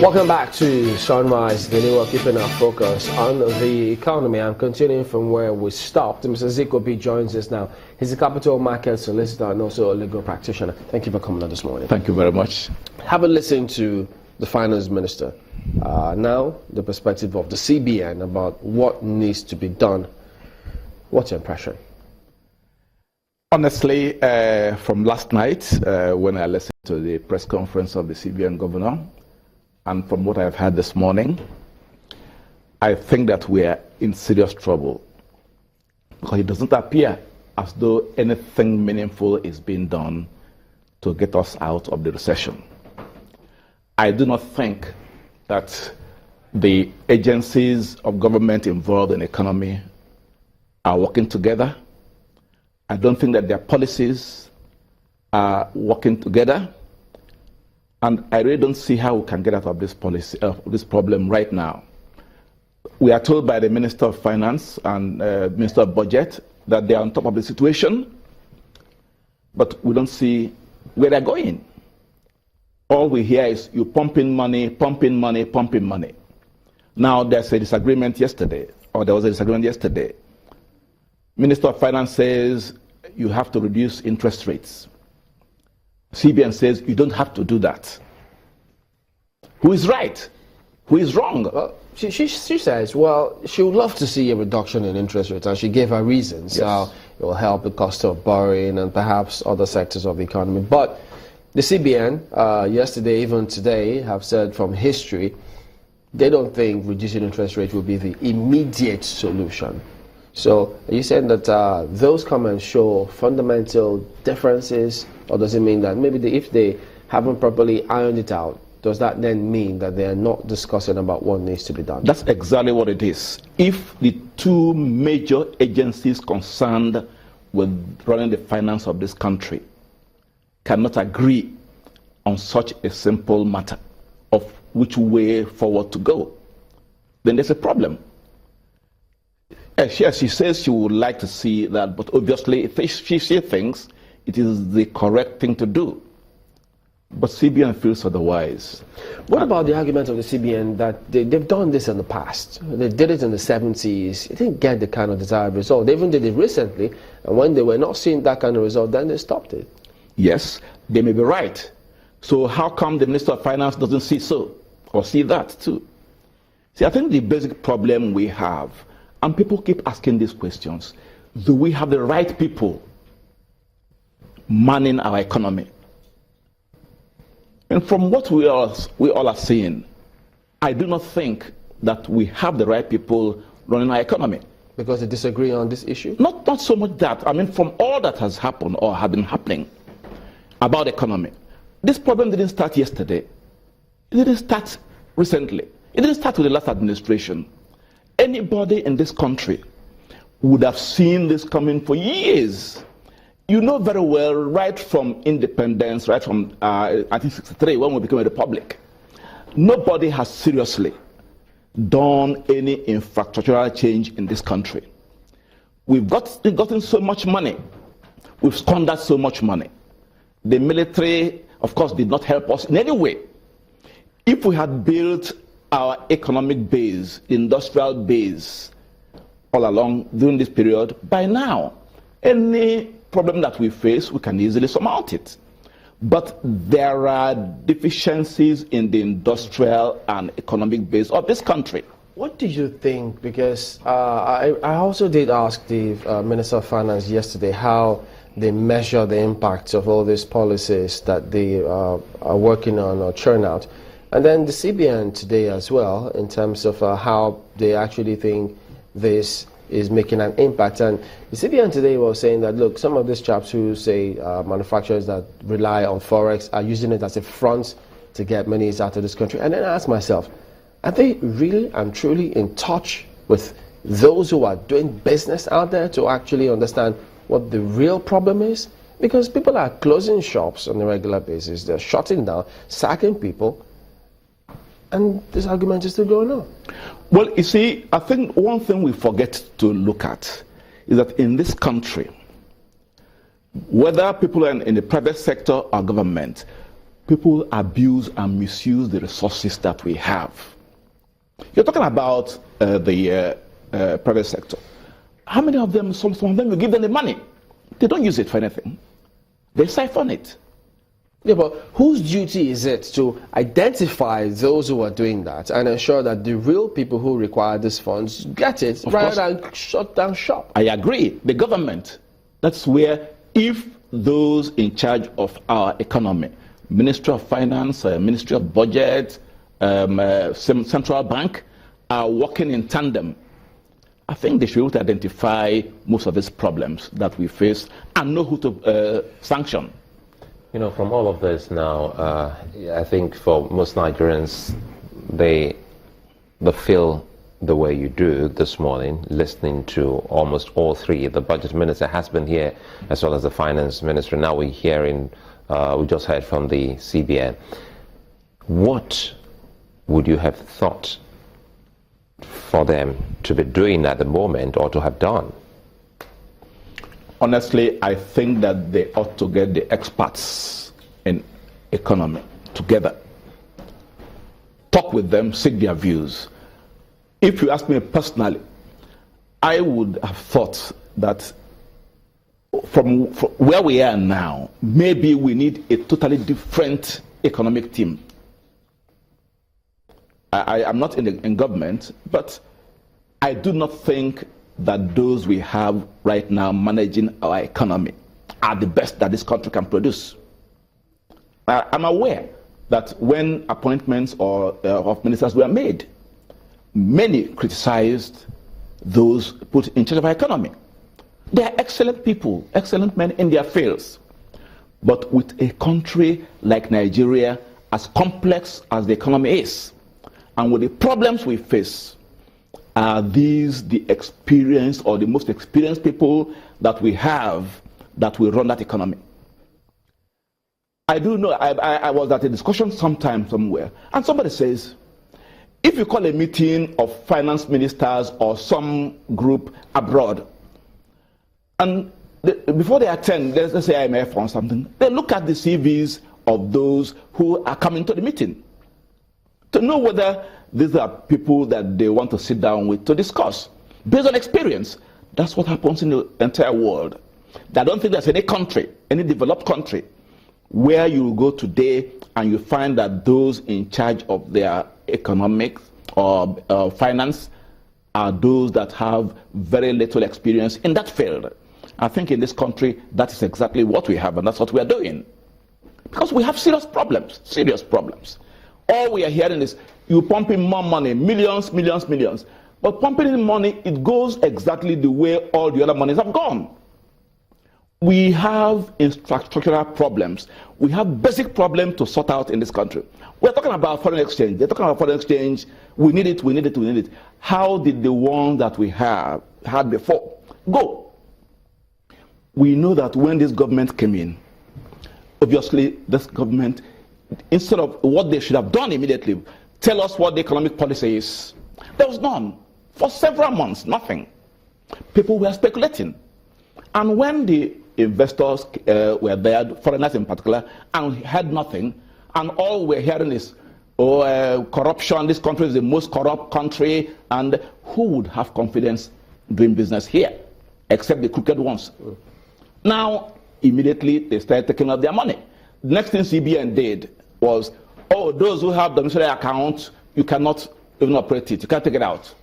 Welcome back to Sunrise Daily. We're keeping our focus on the economy and continuing from where we stopped. Mr. Ziko B joins us now. He's a capital market solicitor and also a legal practitioner. Thank you for coming on this morning. Thank you very much. Having listened to the finance minister, now the perspective of the CBN about what needs to be done, what's your impression? Honestly, from last night when I listened to the press conference of the CBN governor, and from what I've heard this morning, I think that we are in serious trouble because it doesn't appear as though anything meaningful is being done to get us out of the recession. I do not think that the agencies of government involved in the economy are working together. I don't think that their policies are working together. And I really don't see how we can get out of this this problem right now. We are told by the Minister of Finance and Minister of Budget that they are on top of the situation, but we don't see where they're going. All we hear is you pumping money, pumping money, pumping money. Now there's a disagreement yesterday, or there was a disagreement yesterday. Minister of Finance says you have to reduce interest rates. CBN says you don't have to do that. Who is right? Who is wrong? Well, she says, well, she would love to see a reduction in interest rates, and she gave her reasons how it will help the cost of borrowing and perhaps other sectors of the economy. But the CBN, yesterday, even today, have said from history, they don't think reducing interest rates will be the immediate solution. So are you saying that those comments show fundamental differences, or does it mean that maybe if they haven't properly ironed it out, does that then mean that they are not discussing about what needs to be done? That's exactly what it is. If the two major agencies concerned with running the finance of this country cannot agree on such a simple matter of which way forward to go, then there's a problem. She says she would like to see that, but obviously if she thinks it is the correct thing to do. But CBN feels otherwise. What about the argument of the CBN that they've done this in the past? They did it in the 70s. It didn't get the kind of desired result. They even did it recently, and when they were not seeing that kind of result, then they stopped it. Yes, they may be right. So how come the Minister of Finance doesn't see so, or see that too? See, I think the basic problem we have, and people keep asking these questions, do we have the right people manning our economy? And from what we all are seeing, I do not think that we have the right people running our economy. Because they disagree on this issue? Not so much that. I mean, from all that has happened or have been happening about the economy, this problem didn't start yesterday. It didn't start recently. It didn't start with the last administration. Anybody in this country would have seen this coming for years. You know very well, right from independence, right from 1963, when we became a republic, nobody has seriously done any infrastructural change in this country. We've gotten so much money. We've squandered so much money. The military, of course, did not help us in any way. If we had built our economic base, industrial base, all along during this period, by now, any problem that we face, we can easily surmount it. But there are deficiencies in the industrial and economic base of this country. What do you think? Because I also did ask the Minister of Finance yesterday how they measure the impact of all these policies that they are working on or churn out. And then the CBN today as well, in terms of how they actually think this is making an impact. And the CBN today was saying that, look, some of these chaps who say manufacturers that rely on Forex are using it as a front to get monies out of this country. And then I asked myself, are they really and truly in touch with those who are doing business out there to actually understand what the real problem is? Because people are closing shops on a regular basis. They're shutting down, sacking people, and this argument is still going on. Well, you see, I think one thing we forget to look at is that in this country, whether people are in the private sector or government, people abuse and misuse the resources that we have. You're talking about the private sector. How many of them, some of them, you give them the money. They don't use it for anything. They siphon it. Yeah, but whose duty is it to identify those who are doing that and ensure that the real people who require these funds get it rather than shut down shop? I agree. The government. That's where, if those in charge of our economy, Ministry of Finance, Ministry of Budget, Central Bank, are working in tandem, I think they should be able to identify most of these problems that we face and know who to sanction. You know, from all of this now, I think for most Nigerians, they feel the way you do this morning, listening to almost all three. The budget minister has been here, as well as the finance minister. Now we're hearing, we just heard from the CBN. What would you have thought for them to be doing at the moment or to have done? Honestly, I think that they ought to get the experts in economy together, talk with them, seek their views. If you ask me personally, I would have thought that from where we are now, maybe we need a totally different economic team. I'm not in government, but I do not think that those we have right now managing our economy are the best that this country can produce. I'm aware that when appointments of ministers were made, many criticized those put in charge of our economy. They are excellent people, excellent men in their fields. But with a country like Nigeria, as complex as the economy is, and with the problems we face, are these the experienced or the most experienced people that we have that will run that economy? I do know, I was at a discussion sometime somewhere, and somebody says, if you call a meeting of finance ministers or some group abroad, and before they attend, let's say IMF or something, they look at the CVs of those who are coming to the meeting to know whether these are people that they want to sit down with to discuss based on experience. That's what happens in the entire world. I don't think there's any country, any developed country, where you go today and you find that those in charge of their economics or finance are those that have very little experience in that field. I think in this country, that is exactly what we have, and that's what we are doing. Because we have serious problems, serious problems. All we are hearing is, you pump in more money, millions, millions, millions. But pumping in money, it goes exactly the way all the other monies have gone. We have structural problems. We have basic problems to sort out in this country. We're talking about foreign exchange. They're talking about foreign exchange. We need it, we need it, we need it. How did the one that we had before go? We know that when this government came in, obviously this government, instead of what they should have done immediately, tell us what the economic policy is, there was none. For several months, nothing. People were speculating. And when the investors were there, foreigners in particular, and had nothing, and all we're hearing is, corruption, this country is the most corrupt country, and who would have confidence doing business here, except the crooked ones? Now, immediately, they started taking out their money. The next thing CBN did was, those who have domiciliary accounts, you cannot even operate it, you can't take it out.